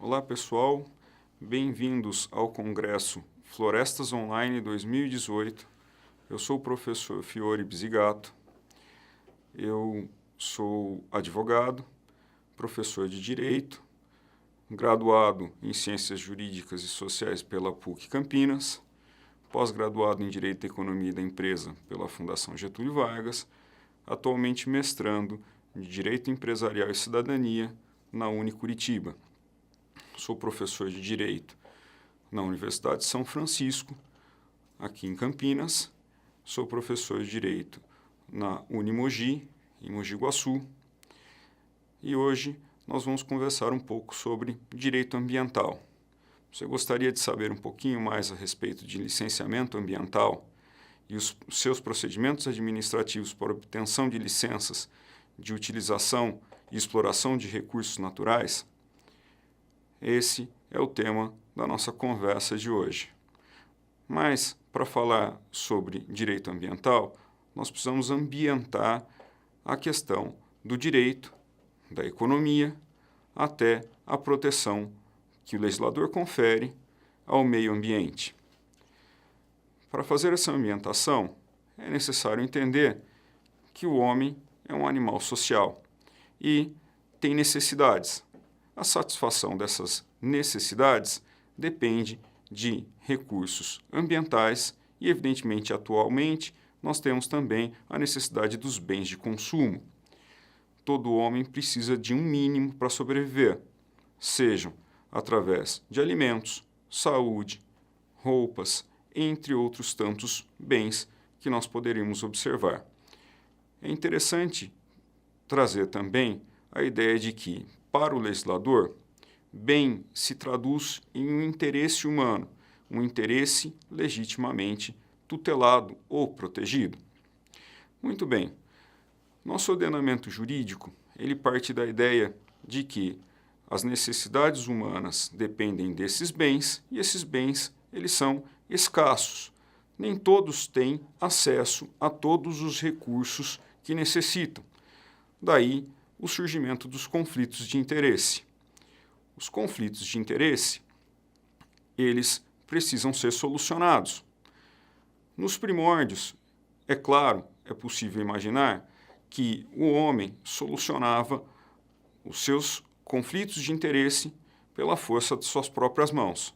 Olá pessoal, bem-vindos ao Congresso Florestas Online 2018. Eu sou o professor Fiore Bisigato, eu sou advogado, professor de Direito, graduado em Ciências Jurídicas e Sociais pela PUC Campinas, pós-graduado em Direito e Economia da Empresa pela Fundação Getúlio Vargas, atualmente mestrando em Direito Empresarial e Cidadania na Unicuritiba. Sou professor de Direito na Universidade de São Francisco, aqui em Campinas. Sou professor de Direito na Unimogi, em Mogi Guaçu. E hoje nós vamos conversar um pouco sobre direito ambiental. Você gostaria de saber um pouquinho mais a respeito de licenciamento ambiental e os seus procedimentos administrativos para obtenção de licenças de utilização e exploração de recursos naturais? Esse é o tema da nossa conversa de hoje. Mas, para falar sobre direito ambiental, nós precisamos ambientar a questão do direito, da economia, até a proteção que o legislador confere ao meio ambiente. Para fazer essa ambientação, é necessário entender que o homem é um animal social e tem necessidades. A satisfação dessas necessidades depende de recursos ambientais e, evidentemente, atualmente, nós temos também a necessidade dos bens de consumo. Todo homem precisa de um mínimo para sobreviver, sejam através de alimentos, saúde, roupas, entre outros tantos bens que nós poderíamos observar. É interessante trazer também a ideia de que, para o legislador, bem se traduz em um interesse humano, um interesse legitimamente tutelado ou protegido. Muito bem, nosso ordenamento jurídico, ele parte da ideia de que as necessidades humanas dependem desses bens e esses bens, eles são escassos. Nem todos têm acesso a todos os recursos que necessitam. Daí, o surgimento dos conflitos de interesse. Os conflitos de interesse, eles precisam ser solucionados. Nos primórdios, é claro, é possível imaginar que o homem solucionava os seus conflitos de interesse pela força de suas próprias mãos.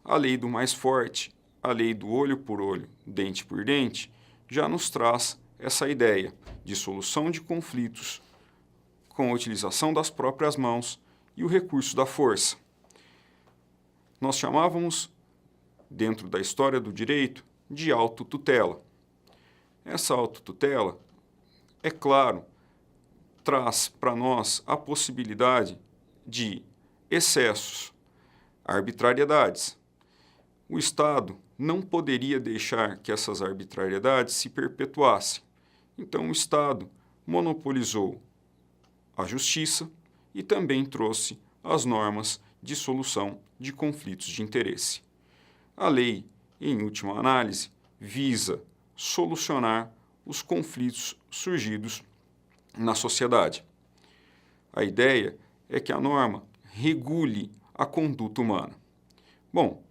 A lei do mais forte, a lei do olho por olho, dente por dente, já nos traz essa ideia de solução de conflitos com a utilização das próprias mãos e o recurso da força. Nós chamávamos, dentro da história do direito, de autotutela. Essa autotutela, é claro, traz para nós a possibilidade de excessos, arbitrariedades. O Estado não poderia deixar que essas arbitrariedades se perpetuassem. Então, o Estado monopolizou a justiça e também trouxe as normas de solução de conflitos de interesse. A lei, em última análise, visa solucionar os conflitos surgidos na sociedade. A ideia é que a norma regule a conduta humana. Bom,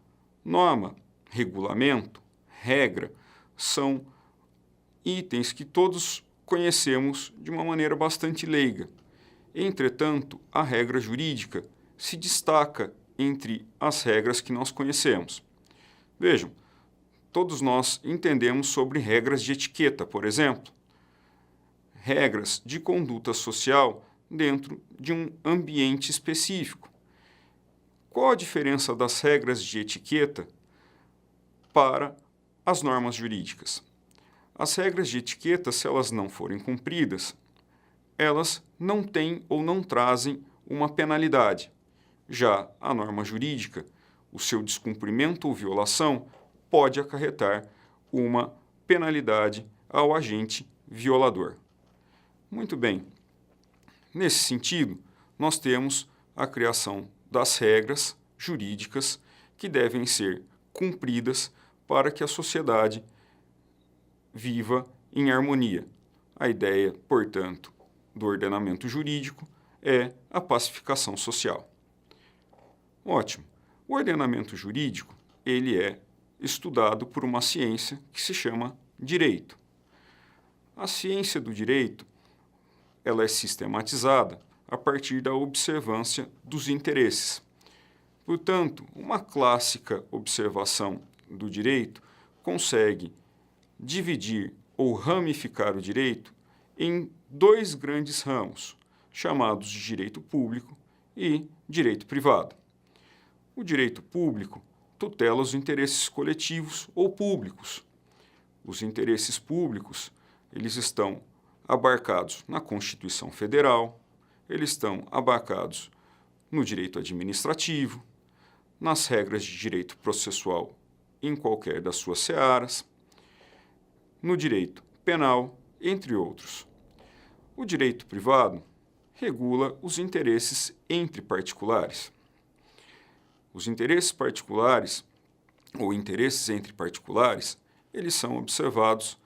norma, regulamento, regra são itens que todos conhecemos de uma maneira bastante leiga. Entretanto, a regra jurídica se destaca entre as regras que nós conhecemos. Vejam, todos nós entendemos sobre regras de etiqueta, por exemplo, regras de conduta social dentro de um ambiente específico. Qual a diferença das regras de etiqueta para as normas jurídicas? As regras de etiqueta, se elas não forem cumpridas, elas não têm ou não trazem uma penalidade. Já a norma jurídica, o seu descumprimento ou violação pode acarretar uma penalidade ao agente violador. Muito bem. Nesse sentido, nós temos a criação das regras jurídicas que devem ser cumpridas para que a sociedade viva em harmonia. A ideia, portanto, do ordenamento jurídico é a pacificação social. Ótimo. O ordenamento jurídico, ele é estudado por uma ciência que se chama direito. A ciência do direito, ela é sistematizada a partir da observância dos interesses. Portanto, uma clássica observação do direito consegue dividir ou ramificar o direito em dois grandes ramos, chamados de direito público e direito privado. O direito público tutela os interesses coletivos ou públicos. Os interesses públicos, eles estão abarcados na Constituição Federal, eles estão abarcados no direito administrativo, nas regras de direito processual em qualquer das suas searas, no direito penal, entre outros. O direito privado regula os interesses entre particulares. Os interesses particulares, ou interesses entre particulares, eles são observados,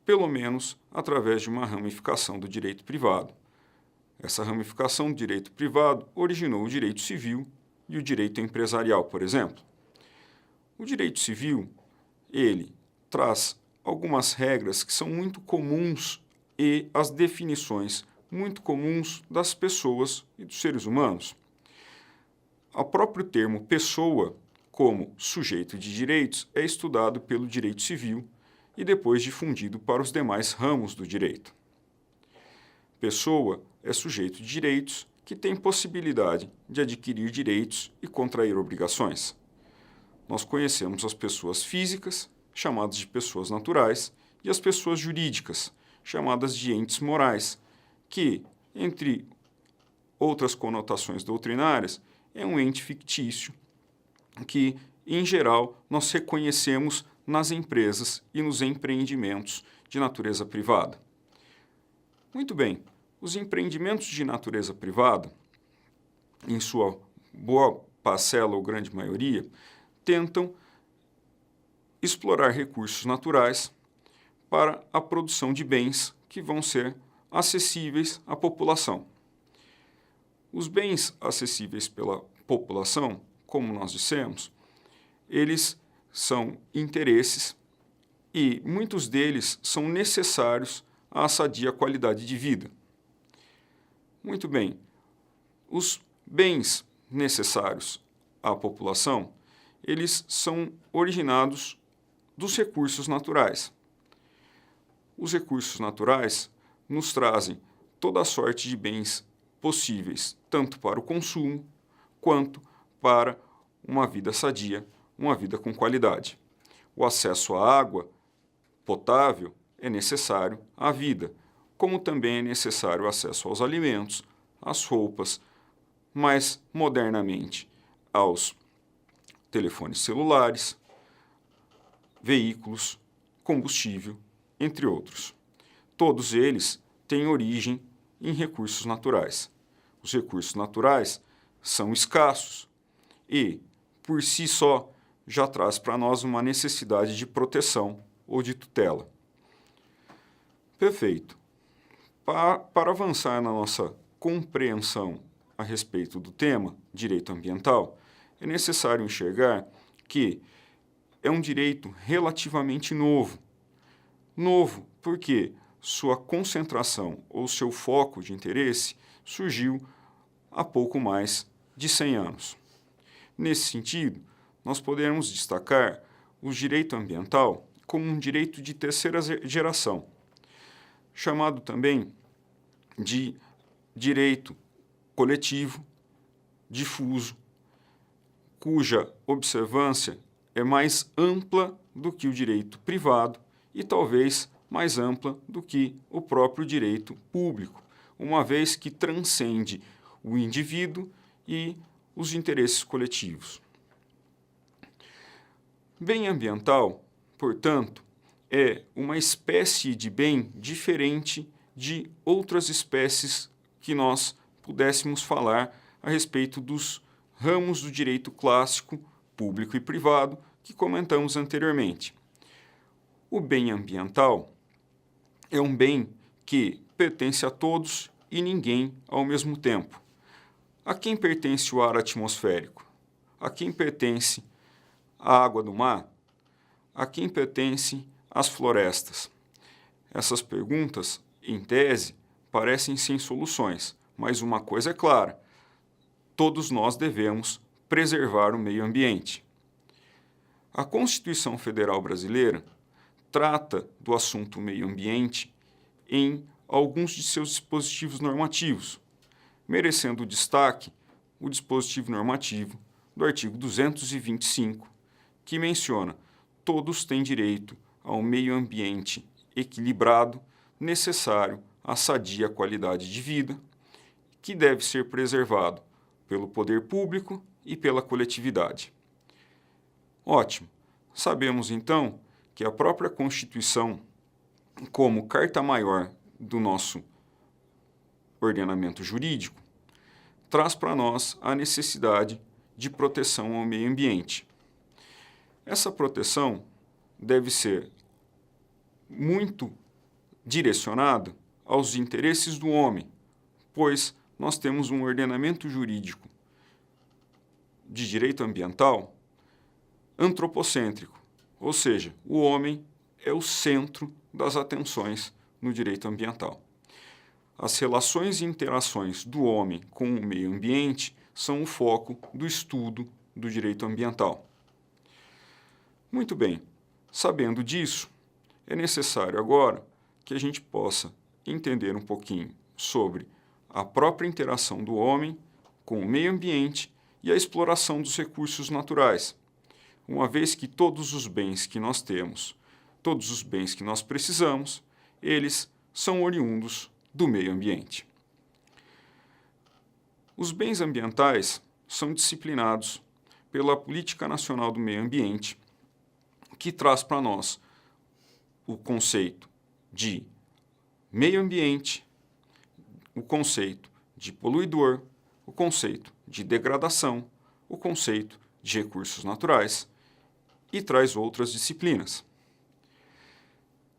pelo menos, através de uma ramificação do direito privado. Essa ramificação do direito privado originou o direito civil e o direito empresarial, por exemplo. O direito civil, ele traz algumas regras que são muito comuns e as definições muito comuns das pessoas e dos seres humanos. O próprio termo pessoa, como sujeito de direitos, é estudado pelo direito civil e depois difundido para os demais ramos do direito. Pessoa é sujeito de direitos que tem possibilidade de adquirir direitos e contrair obrigações. Nós conhecemos as pessoas físicas, chamadas de pessoas naturais, e as pessoas jurídicas, chamadas de entes morais, que, entre outras conotações doutrinárias, é um ente fictício que, em geral, nós reconhecemos nas empresas e nos empreendimentos de natureza privada. Muito bem, os empreendimentos de natureza privada, em sua boa parcela ou grande maioria, tentam explorar recursos naturais para a produção de bens que vão ser acessíveis à população. Os bens acessíveis pela população, como nós dissemos, eles são interesses e muitos deles são necessários à sadia qualidade de vida. Muito bem, os bens necessários à população, eles são originados dos recursos naturais. Os recursos naturais nos trazem toda a sorte de bens possíveis, tanto para o consumo, quanto para uma vida sadia, uma vida com qualidade. O acesso à água potável é necessário à vida, como também é necessário o acesso aos alimentos, às roupas, mais modernamente aos telefones celulares, veículos, combustível, entre outros. Todos eles têm origem em recursos naturais. Os recursos naturais são escassos e, por si só, já traz para nós uma necessidade de proteção ou de tutela. Perfeito. Para avançar na nossa compreensão a respeito do tema direito ambiental, é necessário enxergar que é um direito relativamente novo. Novo porque sua concentração ou seu foco de interesse surgiu há pouco mais de 100 anos. Nesse sentido, nós podemos destacar o direito ambiental como um direito de terceira geração, chamado também de direito coletivo, difuso, cuja observância é mais ampla do que o direito privado e talvez mais ampla do que o próprio direito público, uma vez que transcende o indivíduo e os interesses coletivos. Bem ambiental, portanto, é uma espécie de bem diferente de outras espécies que nós pudéssemos falar a respeito dos ramos do direito clássico, público e privado, que comentamos anteriormente. O bem ambiental é um bem que pertence a todos e ninguém ao mesmo tempo. A quem pertence o ar atmosférico? a quem pertence a água do mar? A quem pertence as florestas? Essas perguntas, em tese, parecem sem soluções, mas uma coisa é clara: todos nós devemos preservar o meio ambiente. A Constituição Federal Brasileira trata do assunto meio ambiente em alguns de seus dispositivos normativos, merecendo destaque o dispositivo normativo do artigo 225, que menciona: todos têm direito ao meio ambiente equilibrado, necessário à sadia qualidade de vida, que deve ser preservado pelo poder público e pela coletividade. Ótimo! Sabemos, então, que a própria Constituição, como carta maior do nosso ordenamento jurídico, traz para nós a necessidade de proteção ao meio ambiente. Essa proteção deve ser muito direcionada aos interesses do homem, pois nós temos um ordenamento jurídico de direito ambiental antropocêntrico, ou seja, o homem é o centro das atenções no direito ambiental. As relações e interações do homem com o meio ambiente são o foco do estudo do direito ambiental. Muito bem, sabendo disso, é necessário agora que a gente possa entender um pouquinho sobre a própria interação do homem com o meio ambiente e a exploração dos recursos naturais, uma vez que todos os bens que nós temos, todos os bens que nós precisamos, eles são oriundos do meio ambiente. Os bens ambientais são disciplinados pela Política Nacional do Meio Ambiente, que traz para nós o conceito de meio ambiente, o conceito de poluidor, o conceito de degradação, o conceito de recursos naturais e traz outras disciplinas.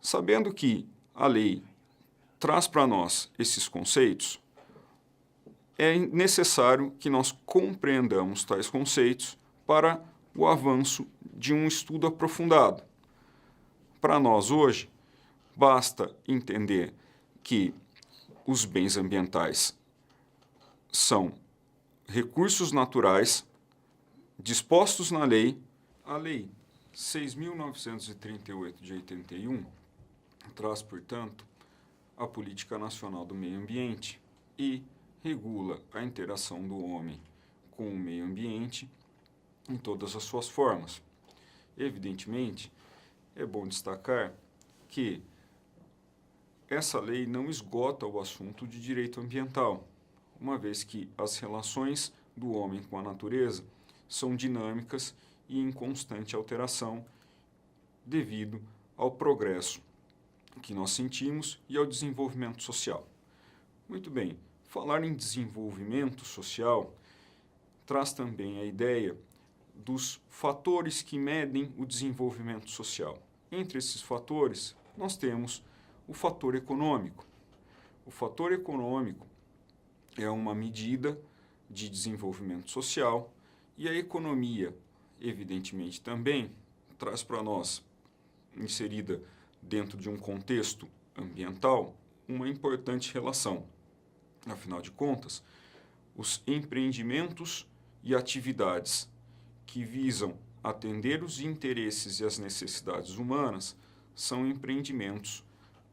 Sabendo que a lei traz para nós esses conceitos, é necessário que nós compreendamos tais conceitos para o avanço de um estudo aprofundado. Para nós hoje, basta entender que os bens ambientais são recursos naturais dispostos na lei. A Lei 6.938 de 81 traz, portanto, a Política Nacional do Meio Ambiente e regula a interação do homem com o meio ambiente em todas as suas formas. Evidentemente, é bom destacar que essa lei não esgota o assunto de direito ambiental, uma vez que as relações do homem com a natureza são dinâmicas e em constante alteração devido ao progresso que nós sentimos e ao desenvolvimento social. Muito bem, falar em desenvolvimento social traz também a ideia dos fatores que medem o desenvolvimento social. Entre esses fatores, nós temos o fator econômico. O fator econômico é uma medida de desenvolvimento social e a economia, evidentemente, também traz para nós, inserida dentro de um contexto ambiental, uma importante relação. Afinal de contas, os empreendimentos e atividades que visam atender os interesses e as necessidades humanas são empreendimentos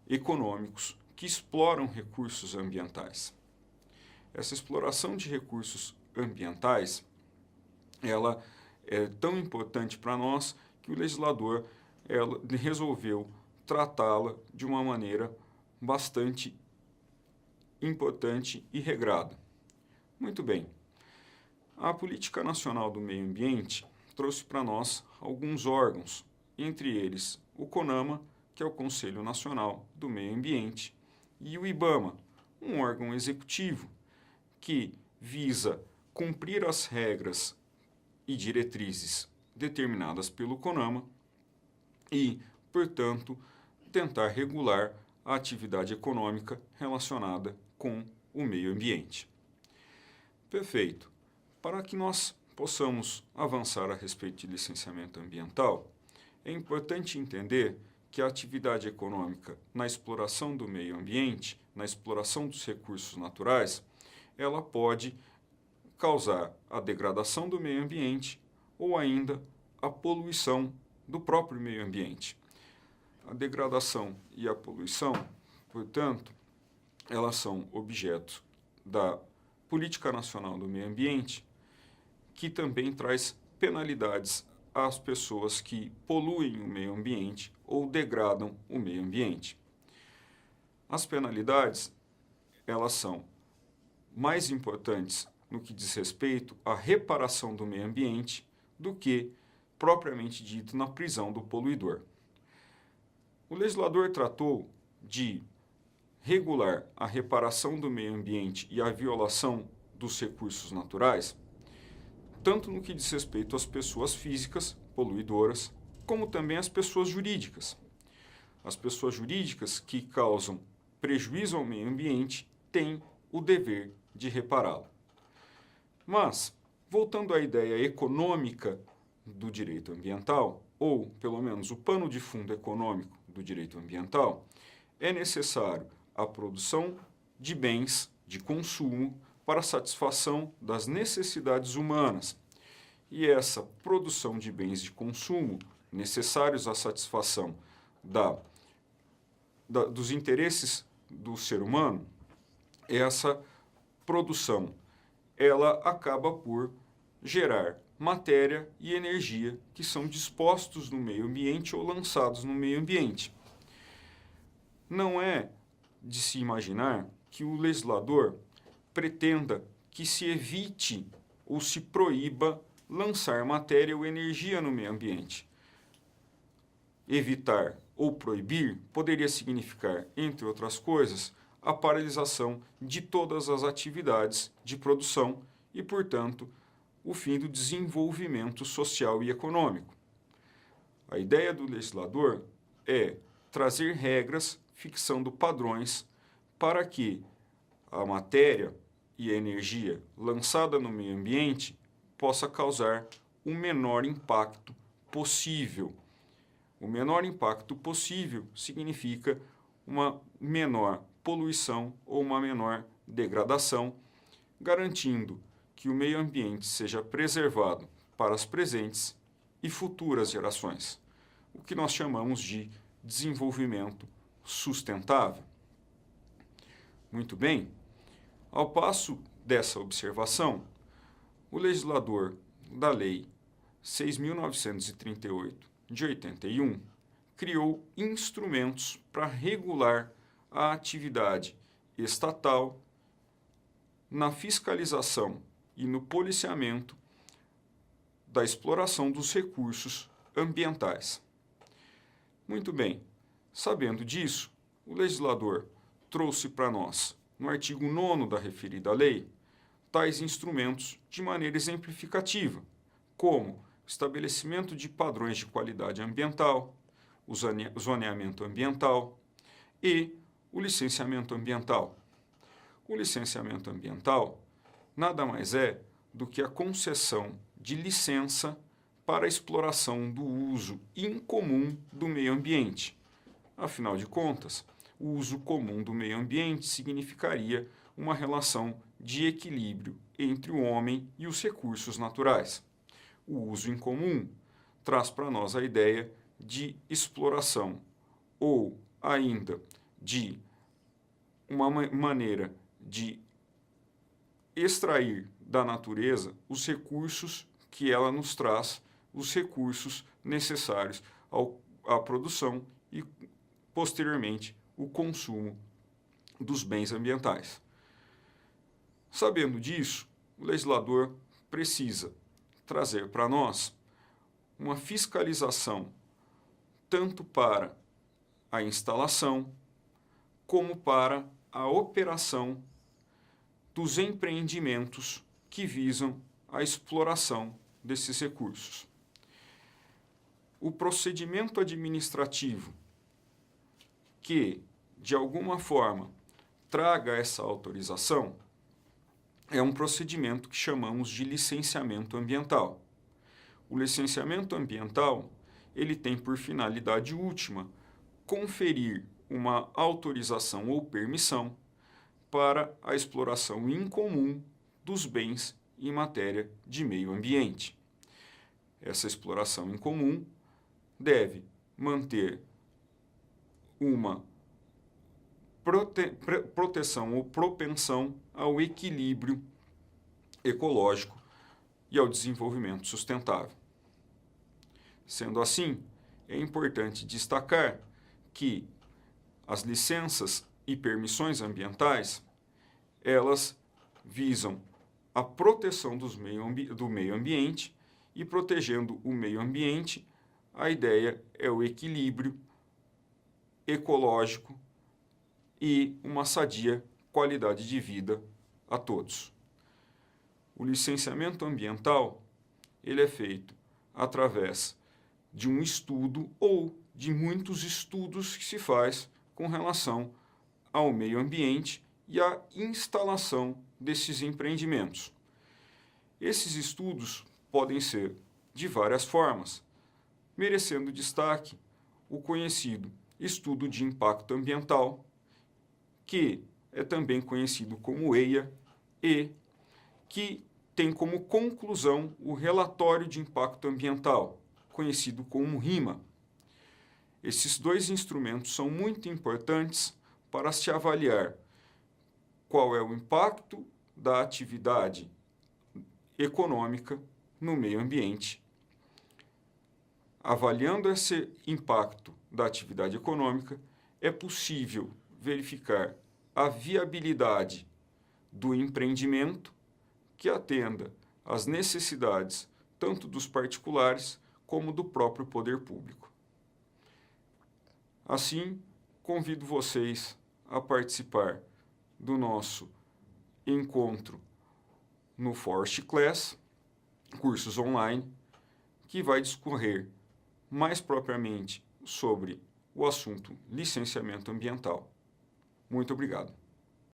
econômicos que exploram recursos ambientais. Essa exploração de recursos ambientais, ela é tão importante para nós que o legislador resolveu tratá-la de uma maneira bastante importante e regrada. Muito bem. A Política Nacional do Meio Ambiente trouxe para nós alguns órgãos, entre eles o CONAMA, que é o Conselho Nacional do Meio Ambiente, e o IBAMA, um órgão executivo que visa cumprir as regras e diretrizes determinadas pelo CONAMA e, portanto, tentar regular a atividade econômica relacionada com o meio ambiente. Perfeito. Para que nós possamos avançar a respeito de licenciamento ambiental, é importante entender que a atividade econômica na exploração do meio ambiente, na exploração dos recursos naturais, ela pode causar a degradação do meio ambiente ou ainda a poluição do próprio meio ambiente. A degradação e a poluição, portanto, elas são objetos da Política Nacional do Meio Ambiente, que também traz penalidades às pessoas que poluem o meio ambiente ou degradam o meio ambiente. As penalidades, elas são mais importantes no que diz respeito à reparação do meio ambiente do que, propriamente dito, na prisão do poluidor. O legislador tratou de regular a reparação do meio ambiente e a violação dos recursos naturais, tanto no que diz respeito às pessoas físicas poluidoras, como também às pessoas jurídicas. As pessoas jurídicas que causam prejuízo ao meio ambiente têm o dever de repará-lo. Mas, voltando à ideia econômica do direito ambiental, ou pelo menos o pano de fundo econômico do direito ambiental, é necessário a produção de bens de consumo para a satisfação das necessidades humanas. E essa produção de bens de consumo necessários à satisfação dos interesses do ser humano, essa produção ela acaba por gerar matéria e energia que são dispostos no meio ambiente ou lançados no meio ambiente. Não é de se imaginar que o legislador pretenda que se evite ou se proíba lançar matéria ou energia no meio ambiente. Evitar ou proibir poderia significar, entre outras coisas, a paralisação de todas as atividades de produção e, portanto, o fim do desenvolvimento social e econômico. A ideia do legislador é trazer regras, fixando padrões para que a matéria e a energia lançada no meio ambiente possa causar o menor impacto possível. O menor impacto possível significa uma menor poluição ou uma menor degradação, garantindo que o meio ambiente seja preservado para as presentes e futuras gerações, o que nós chamamos de desenvolvimento sustentável. Muito bem, ao passo dessa observação, o legislador da Lei 6.938 de 81 criou instrumentos para regular a atividade estatal na fiscalização e no policiamento da exploração dos recursos ambientais. Muito bem, sabendo disso, o legislador trouxe para nós, no artigo 9º da referida lei, tais instrumentos de maneira exemplificativa, como estabelecimento de padrões de qualidade ambiental, o zoneamento ambiental e o licenciamento ambiental. O licenciamento ambiental nada mais é do que a concessão de licença para a exploração do uso incomum do meio ambiente. Afinal de contas, o uso comum do meio ambiente significaria uma relação de equilíbrio entre o homem e os recursos naturais. O uso incomum traz para nós a ideia de exploração ou ainda de uma maneira de extrair da natureza os recursos que ela nos traz, os recursos necessários à produção e, posteriormente, o consumo dos bens ambientais. Sabendo disso, o legislador precisa trazer para nós uma fiscalização tanto para a instalação como para a operação dos empreendimentos que visam a exploração desses recursos. O procedimento administrativo que, de alguma forma, traga essa autorização é um procedimento que chamamos de licenciamento ambiental. O licenciamento ambiental, ele tem por finalidade última conferir uma autorização ou permissão para a exploração incomum dos bens em matéria de meio ambiente. Essa exploração incomum deve manter uma proteção ou propensão ao equilíbrio ecológico e ao desenvolvimento sustentável. Sendo assim, é importante destacar que as licenças e permissões ambientais, elas visam a proteção do meio ambiente, e protegendo o meio ambiente, a ideia é o equilíbrio ecológico e uma sadia qualidade de vida a todos. O licenciamento ambiental, ele é feito através de um estudo ou de muitos estudos que se faz com relação ao meio ambiente e à instalação desses empreendimentos. Esses estudos podem ser de várias formas, merecendo destaque o conhecido estudo de impacto ambiental, que é também conhecido como EIA, e que tem como conclusão o relatório de impacto ambiental, conhecido como RIMA. Esses dois instrumentos são muito importantes para se avaliar qual é o impacto da atividade econômica no meio ambiente. Avaliando esse impacto da atividade econômica, é possível verificar a viabilidade do empreendimento que atenda às necessidades tanto dos particulares como do próprio poder público. Assim, convido vocês a participar do nosso encontro no Forest Class, cursos online, que vai discorrer mais propriamente sobre o assunto licenciamento ambiental. Muito obrigado.